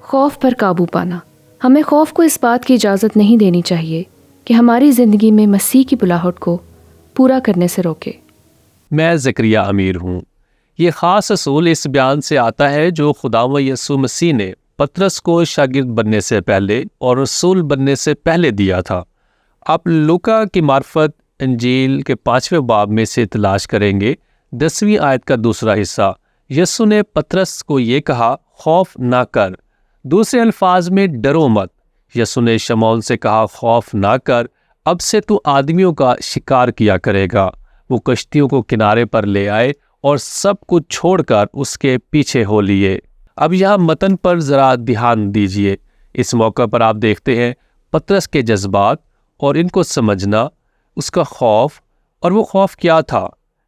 خوف پر قابو پانا۔ ہمیں خوف کو اس بات کی اجازت نہیں دینی چاہیے کہ ہماری زندگی میں مسیح کی بلاہٹ کو پورا کرنے سے روکے۔ میں زکریا امیر ہوں۔ یہ خاص اصول اس بیان سے آتا ہے جو خداوند یسوع مسیح نے پطرس کو شاگرد بننے سے پہلے اور رسول بننے سے پہلے دیا تھا۔ آپ لوکا کی معرفت انجیل کے 5ویں باب میں سے تلاش کریں گے، 10ویں آیت کا دوسرا حصہ۔ یسوع نے پطرس کو یہ کہا، خوف نہ کر، دوسرے الفاظ میں ڈرو مت۔ یسوع نے شمعون سے کہا، خوف نہ کر، اب سے تو آدمیوں کا شکار کیا کرے گا۔ وہ کشتیوں کو کنارے پر لے آئے اور سب کچھ چھوڑ کر اس کے پیچھے ہو لیے۔ اب یہاں متن پر ذرا دھیان دیجئے۔ اس موقع پر آپ دیکھتے ہیں پطرس کے جذبات اور ان کو سمجھنا، اس کا خوف، اور وہ خوف کیا تھا۔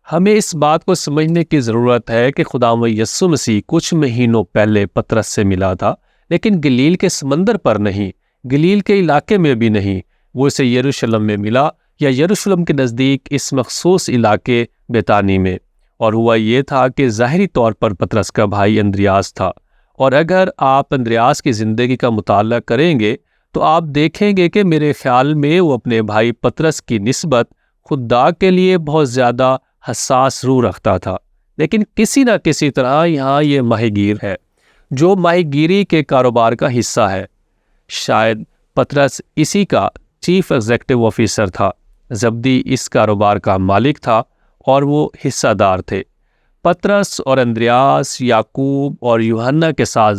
ہمیں اس بات کو سمجھنے کی ضرورت ہے کہ خداوند یسوع مسیح کچھ مہینوں پہلے پطرس سے ملا تھا، لیکن گلیل کے سمندر پر نہیں، گلیل کے علاقے میں بھی نہیں۔ وہ اسے یروشلم میں ملا، یا یروشلم کے نزدیک اس مخصوص علاقے بیتانی میں۔ اور ہوا یہ تھا کہ ظاہری طور پر پطرس کا بھائی اندریاس تھا، اور اگر آپ اندریاس کی زندگی کا مطالعہ کریں گے تو آپ دیکھیں گے کہ میرے خیال میں وہ اپنے بھائی پطرس کی نسبت خدا کے لیے بہت زیادہ حساس روح رکھتا تھا۔ لیکن کسی نہ کسی طرح یہاں یہ ماہی گیر ہے جو ماہی گیری کے کاروبار کا حصہ ہے۔ شاید پطرس اسی کا چیف ایگزیکٹو آفیسر تھا۔ زبدی اس کاروبار کا مالک تھا اور وہ حصہ دار تھے۔ پطرس اور اندریاس، یعقوب اور یوحنا کے ساتھ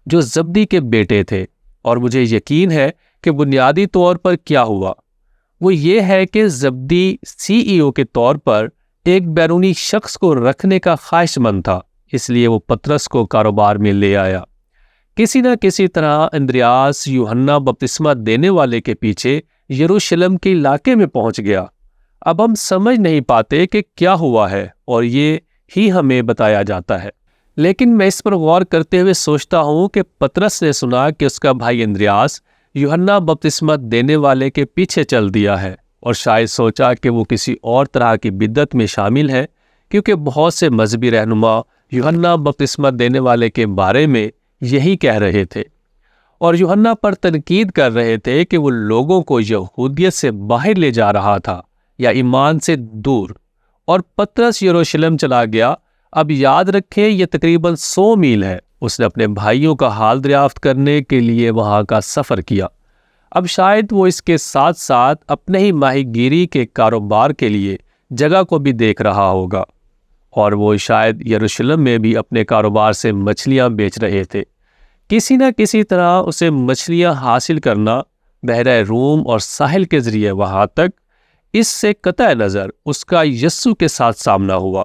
جو زبدی کے بیٹے تھے، اور مجھے یقین ہے کہ بنیادی طور پر کیا ہوا وہ یہ ہے کہ زبدی CEO کے طور پر ایک بیرونی شخص کو رکھنے کا خواہش مند تھا، اس لیے وہ پطرس کو کاروبار میں لے آیا۔ کسی نہ کسی طرح اندریاس یوحنا بپتسمہ دینے والے کے پیچھے یروشلم کے علاقے میں پہنچ گیا۔ اب ہم سمجھ نہیں پاتے کہ کیا ہوا ہے، اور یہ ہی ہمیں بتایا جاتا ہے۔ لیکن میں اس پر غور کرتے ہوئے سوچتا ہوں کہ پطرس نے سنا کہ اس کا بھائی اندریاس یوحنا بپتسمہ دینے والے کے پیچھے چل دیا ہے، اور شاید سوچا کہ وہ کسی اور طرح کی بدعت میں شامل ہے، کیونکہ بہت سے مذہبی رہنما یوحنا بپتسمہ دینے والے کے بارے میں یہی کہہ رہے تھے، اور یوحنا پر تنقید کر رہے تھے کہ وہ لوگوں کو یہودیت سے باہر لے جا رہا تھا یا ایمان سے دور۔ اور پطرس یروشلم چلا گیا۔ اب یاد رکھیں یہ تقریباً 100 میل ہے۔ اس نے اپنے بھائیوں کا حال دریافت کرنے کے لیے وہاں کا سفر کیا۔ اب شاید وہ اس کے ساتھ ساتھ اپنے ہی ماہی گیری کے کاروبار کے لیے جگہ کو بھی دیکھ رہا ہوگا، اور وہ شاید یروشلم میں بھی اپنے کاروبار سے مچھلیاں بیچ رہے تھے۔ کسی نہ کسی طرح اسے مچھلیاں حاصل کرنا بحیرہ روم اور ساحل کے ذریعے وہاں تک، اس سے قطع نظر اس کا یسوع کے ساتھ سامنا ہوا۔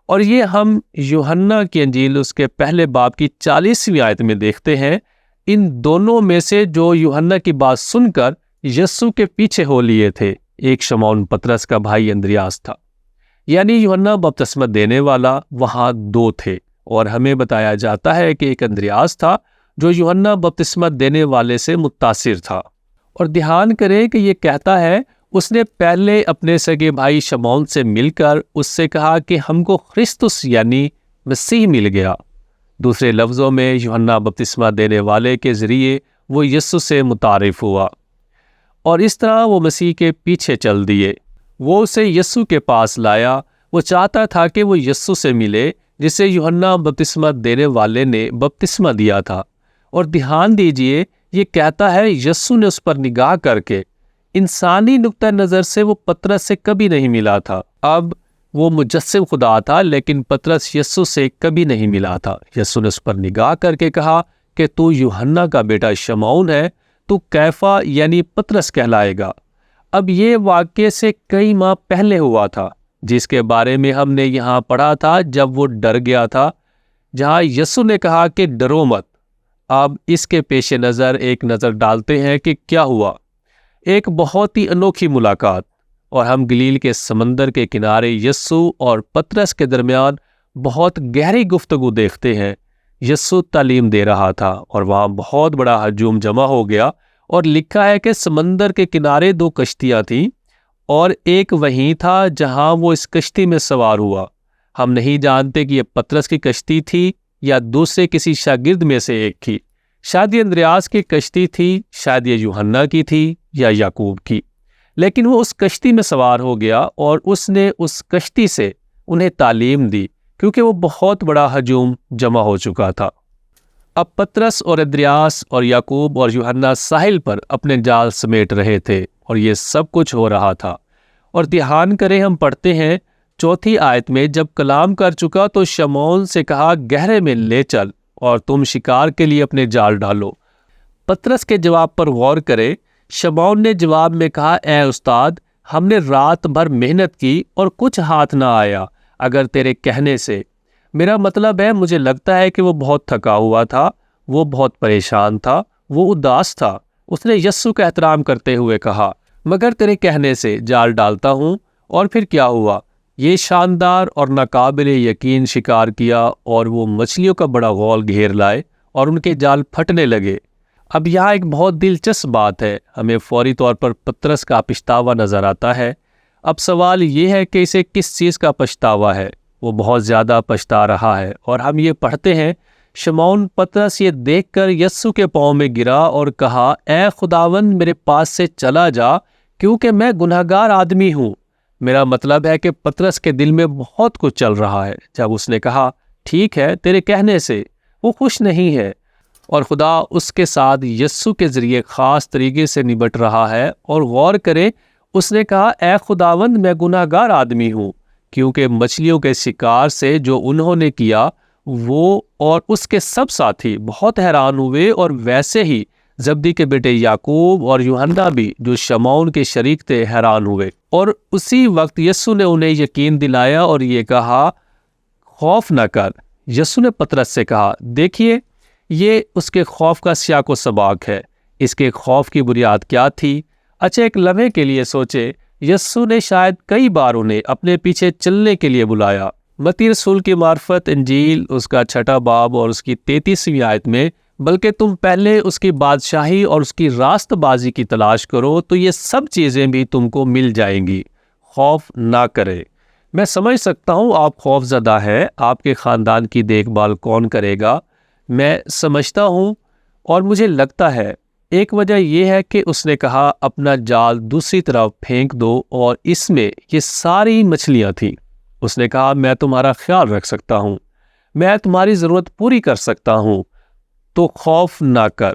اور یہ ہم یوحنا کی انجیل اس کے پہلے باب کی 40ویں آیت میں دیکھتے ہیں۔ ان دونوں میں سے جو یوحنا کی بات سن کر یسوع کے پیچھے ہو لیے تھے، ایک شمعون پطرس کا بھائی اندریاس تھا۔ یعنی یوحنا بپتسمہ دینے والا وہاں 2 تھے، اور ہمیں بتایا جاتا ہے کہ ایک اندریاس تھا جو یوحنا بپتسمہ دینے والے سے متاثر تھا۔ اور دھیان کریں کہ یہ کہتا ہے اس نے پہلے اپنے سگے بھائی شمعون سے مل کر اس سے کہا کہ ہم کو خرسطس یعنی مسیح مل گیا۔ دوسرے لفظوں میں یوحنا بپتسمہ دینے والے کے ذریعے وہ یسوع سے متعارف ہوا، اور اس طرح وہ مسیح کے پیچھے چل دیے۔ وہ اسے یسوع کے پاس لایا۔ وہ چاہتا تھا کہ وہ یسوع سے ملے جسے یوحنا بپتسمہ دینے والے نے بپتسمہ دیا تھا۔ اور دھیان دیجئے یہ کہتا ہے یسوع نے اس پر نگاہ کر کے، انسانی نقطہ نظر سے وہ پطرس سے کبھی نہیں ملا تھا۔ اب وہ مجسم خدا تھا، لیکن پطرس یسوع سے کبھی نہیں ملا تھا۔ یسوع نے اس پر نگاہ کر کے کہا کہ تو یوحنا کا بیٹا شمعون ہے، تو کیفا یعنی پطرس کہلائے گا۔ اب یہ واقعے سے کئی ماہ پہلے ہوا تھا، جس کے بارے میں ہم نے یہاں پڑھا تھا جب وہ ڈر گیا تھا، جہاں یسوع نے کہا کہ ڈرو مت۔ اب اس کے پیش نظر ایک نظر ڈالتے ہیں کہ کیا ہوا۔ ایک بہت ہی انوکھی ملاقات، اور ہم گلیل کے سمندر کے کنارے یسوع اور پطرس کے درمیان بہت گہری گفتگو دیکھتے ہیں۔ یسوع تعلیم دے رہا تھا، اور وہاں بہت بڑا ہجوم جمع ہو گیا، اور لکھا ہے کہ سمندر کے کنارے 2 کشتیاں تھیں، اور ایک وہیں تھا جہاں وہ اس کشتی میں سوار ہوا۔ ہم نہیں جانتے کہ یہ پطرس کی کشتی تھی یا دوسرے کسی شاگرد میں سے ایک تھی، شاید یہ اندریاس کی کشتی تھی، شاید یہ یوحنا کی تھی یا یعقوب کی، لیکن وہ اس کشتی میں سوار ہو گیا اور اس نے اس کشتی سے انہیں تعلیم دی کیونکہ وہ بہت بڑا ہجوم جمع ہو چکا تھا۔ اب پطرس اور اندریاس اور یعقوب اور یوحنا ساحل پر اپنے جال سمیٹ رہے تھے اور یہ سب کچھ ہو رہا تھا۔ اور دھیان کریں، ہم پڑھتے ہیں 4 آیت میں، جب کلام کر چکا تو شمعون سے کہا گہرے میں لے چل اور تم شکار کے لیے اپنے جال ڈالو۔ پطرس کے جواب پر غور کرے۔ شمعون نے جواب میں کہا اے استاد، ہم نے رات بھر محنت کی اور کچھ ہاتھ نہ آیا اگر تیرے کہنے سے۔ میرا مطلب ہے مجھے لگتا ہے کہ وہ بہت تھکا ہوا تھا، وہ بہت پریشان تھا، وہ اداس تھا۔ اس نے یسوع کا احترام کرتے ہوئے کہا مگر تیرے کہنے سے جال ڈالتا ہوں۔ اور پھر کیا ہوا؟ یہ شاندار اور ناقابل یقین شکار کیا اور وہ مچھلیوں کا بڑا غول گھیر لائے اور ان کے جال پھٹنے لگے۔ اب یہاں ایک بہت دلچسپ بات ہے، ہمیں فوری طور پر پطرس کا پچھتاوا نظر آتا ہے۔ اب سوال یہ ہے کہ اسے کس چیز کا پچھتاوا ہے؟ وہ بہت زیادہ پچھتا رہا ہے، اور ہم یہ پڑھتے ہیں شمعون پطرس یہ دیکھ کر یسوع کے پاؤں میں گرا اور کہا اے خداوند میرے پاس سے چلا جا کیونکہ میں گنہگار آدمی ہوں۔ میرا مطلب ہے کہ پطرس کے دل میں بہت کچھ چل رہا ہے۔ جب اس نے کہا ٹھیک ہے تیرے کہنے سے، وہ خوش نہیں ہے، اور خدا اس کے ساتھ یسوع کے ذریعے خاص طریقے سے نبٹ رہا ہے۔ اور غور کریں، اس نے کہا اے خداوند میں گنہگار آدمی ہوں، کیونکہ مچھلیوں کے شکار سے جو انہوں نے کیا وہ اور اس کے سب ساتھی بہت حیران ہوئے، اور ویسے ہی زبدی کے بیٹے یعقوب اور یوحنا بھی جو شمعون کے شریک تھے حیران ہوئے۔ اور اسی وقت یسوع نے انہیں یقین دلایا اور یہ کہا خوف نہ کر۔ یسوع نے پطرس سے کہا دیکھیے، یہ اس کے خوف کا سیاق و سباق ہے۔ اس کے خوف کی بنیاد کیا تھی؟ اچھا ایک لمحے کے لیے سوچے، یسوع نے شاید کئی بار انہیں اپنے پیچھے چلنے کے لیے بلایا۔ متی رسول کی معرفت انجیل اس کا 6 باب اور اس کی 33ویں آیت میں، بلکہ تم پہلے اس کی بادشاہی اور اس کی راست بازی کی تلاش کرو تو یہ سب چیزیں بھی تم کو مل جائیں گی۔ خوف نہ کرے۔ میں سمجھ سکتا ہوں آپ خوف زدہ ہیں، آپ کے خاندان کی دیکھ بھال کون کرے گا؟ میں سمجھتا ہوں، اور مجھے لگتا ہے ایک وجہ یہ ہے کہ اس نے کہا اپنا جال دوسری طرف پھینک دو، اور اس میں یہ ساری مچھلیاں تھیں۔ اس نے کہا میں تمہارا خیال رکھ سکتا ہوں، میں تمہاری ضرورت پوری کر سکتا ہوں، تو خوف نہ کر۔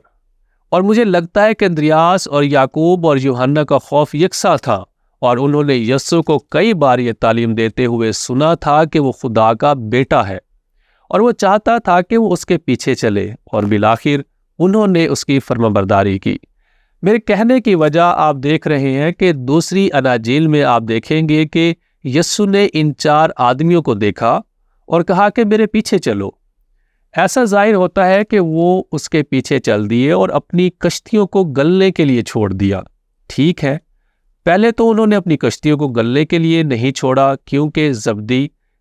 اور مجھے لگتا ہے کہ اندریاس اور یعقوب اور یوحنا کا خوف یکساں تھا، اور انہوں نے یسوع کو کئی بار یہ تعلیم دیتے ہوئے سنا تھا کہ وہ خدا کا بیٹا ہے، اور وہ چاہتا تھا کہ وہ اس کے پیچھے چلے، اور بالآخر انہوں نے اس کی فرمانبرداری کی۔ میرے کہنے کی وجہ آپ دیکھ رہے ہیں کہ دوسری اناجیل میں آپ دیکھیں گے کہ یسوع نے ان 4 آدمیوں کو دیکھا اور کہا کہ میرے پیچھے چلو۔ ایسا ظاہر ہوتا ہے کہ وہ اس کے پیچھے چل دیے اور اپنی کشتیوں کو گلنے کے لیے چھوڑ دیا۔ ٹھیک ہے، پہلے تو انہوں نے اپنی کشتیوں کو گلنے کے لیے نہیں چھوڑا کیونکہ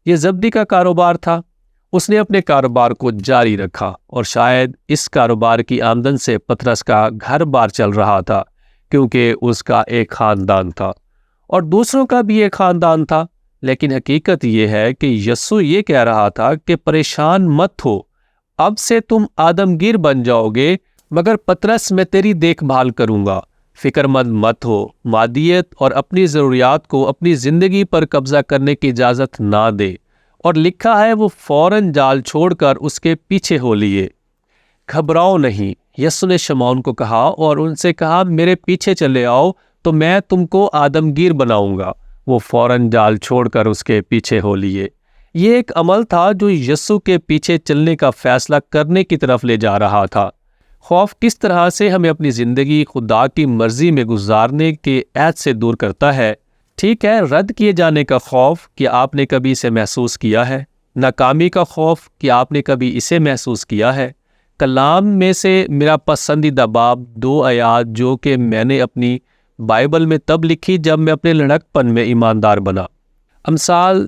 یہ زبدی کا کاروبار تھا۔ اس نے اپنے کاروبار کو جاری رکھا، اور شاید اس کاروبار کی آمدن سے پطرس کا گھر بار چل رہا تھا، کیونکہ اس کا ایک خاندان تھا اور دوسروں کا بھی ایک خاندان تھا۔ لیکن حقیقت یہ ہے کہ یسوع یہ کہہ رہا تھا کہ پریشان مت ہو، اب سے تم آدمگیر بن جاؤ گے، مگر پطرس میں تیری دیکھ بھال کروں گا۔ فکر مند مت ہو، مادیت اور اپنی ضروریات کو اپنی زندگی پر قبضہ کرنے کی اجازت نہ دے۔ اور لکھا ہے وہ فوراً جال چھوڑ کر اس کے پیچھے ہو لیے۔ گھبراؤ نہیں، یسوع نے شمعون کو کہا اور ان سے کہا میرے پیچھے چلے آؤ تو میں تم کو آدمگیر بناؤں گا۔ وہ فوراً جال چھوڑ کر اس کے پیچھے ہو لیے۔ یہ ایک عمل تھا جو یسوع کے پیچھے چلنے کا فیصلہ کرنے کی طرف لے جا رہا تھا۔ خوف کس طرح سے ہمیں اپنی زندگی خدا کی مرضی میں گزارنے کے عہد سے دور کرتا ہے۔ ٹھیک ہے، رد کیے جانے کا خوف، کیا آپ نے کبھی اسے محسوس کیا ہے؟ ناکامی کا خوف، کیا آپ نے کبھی اسے محسوس کیا ہے؟ کلام میں سے میرا پسندیدہ باب 2 آیات جو کہ میں نے اپنی بائبل میں تب لکھی جب میں اپنے لڑکپن میں ایماندار بنا۔ امثال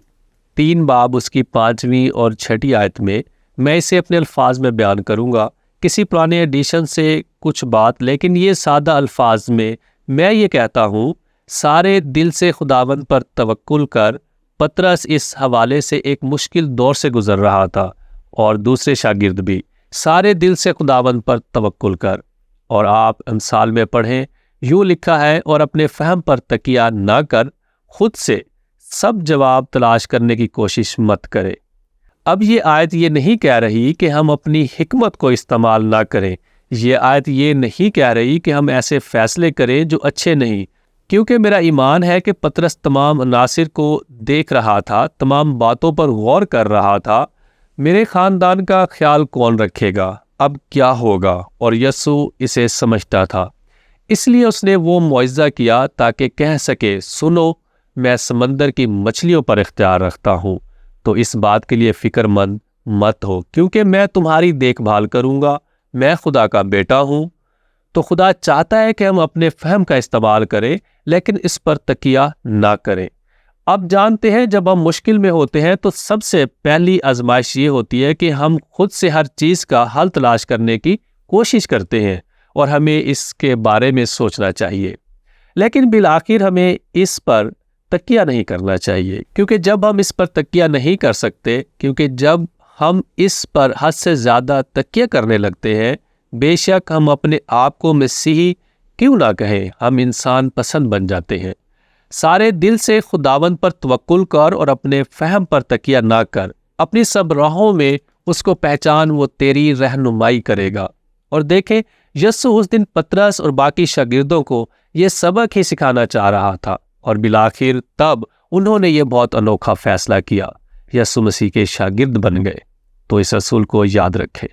3 باب اس کی 5ویں اور 6 آیت میں اسے اپنے الفاظ میں بیان کروں گا، کسی پرانے ایڈیشن سے کچھ بات، لیکن یہ سادہ الفاظ میں یہ کہتا ہوں، سارے دل سے خداوند پر توکل کر۔ پطرس اس حوالے سے ایک مشکل دور سے گزر رہا تھا، اور دوسرے شاگرد بھی، سارے دل سے خداوند پر توکل کر۔ اور آپ امثال میں پڑھیں، یوں لکھا ہے، اور اپنے فہم پر تکیہ نہ کر، خود سے سب جواب تلاش کرنے کی کوشش مت کرے۔ اب یہ آیت یہ نہیں کہہ رہی کہ ہم اپنی حکمت کو استعمال نہ کریں، یہ آیت یہ نہیں کہہ رہی کہ ہم ایسے فیصلے کریں جو اچھے نہیں، کیونکہ میرا ایمان ہے کہ پطرس تمام عناصر کو دیکھ رہا تھا، تمام باتوں پر غور کر رہا تھا۔ میرے خاندان کا خیال کون رکھے گا؟ اب کیا ہوگا؟ اور یسوع اسے سمجھتا تھا، اس لیے اس نے وہ معجزہ کیا تاکہ کہہ سکے، سنو، میں سمندر کی مچھلیوں پر اختیار رکھتا ہوں، تو اس بات کے لیے فکر مند مت ہو، کیونکہ میں تمہاری دیکھ بھال کروں گا، میں خدا کا بیٹا ہوں۔ تو خدا چاہتا ہے کہ ہم اپنے فہم کا استعمال کریں، لیکن اس پر تکیہ نہ کریں۔ اب جانتے ہیں جب ہم مشکل میں ہوتے ہیں تو سب سے پہلی آزمائش یہ ہوتی ہے کہ ہم خود سے ہر چیز کا حل تلاش کرنے کی کوشش کرتے ہیں، اور ہمیں اس کے بارے میں سوچنا چاہیے، لیکن بالآخر ہمیں اس پر تکیہ نہیں کرنا چاہیے، کیونکہ جب ہم اس پر تکیہ نہیں کر سکتے، کیونکہ جب ہم اس پر حد سے زیادہ تکیہ کرنے لگتے ہیں، بے شک ہم اپنے آپ کو مسیحی کیوں نہ کہیں، ہم انسان پسند بن جاتے ہیں۔ سارے دل سے خداوند پر توکل کر اور اپنے فہم پر تکیہ نہ کر، اپنی سب راہوں میں اس کو پہچان، وہ تیری رہنمائی کرے گا۔ اور دیکھیں، یسوع اس دن پطرس اور باقی شاگردوں کو یہ سبق ہی سکھانا چاہ رہا تھا، اور بالآخر تب انہوں نے یہ بہت انوکھا فیصلہ کیا، یسوع مسیح کے شاگرد بن گئے۔ تو اس اصول کو یاد رکھیں۔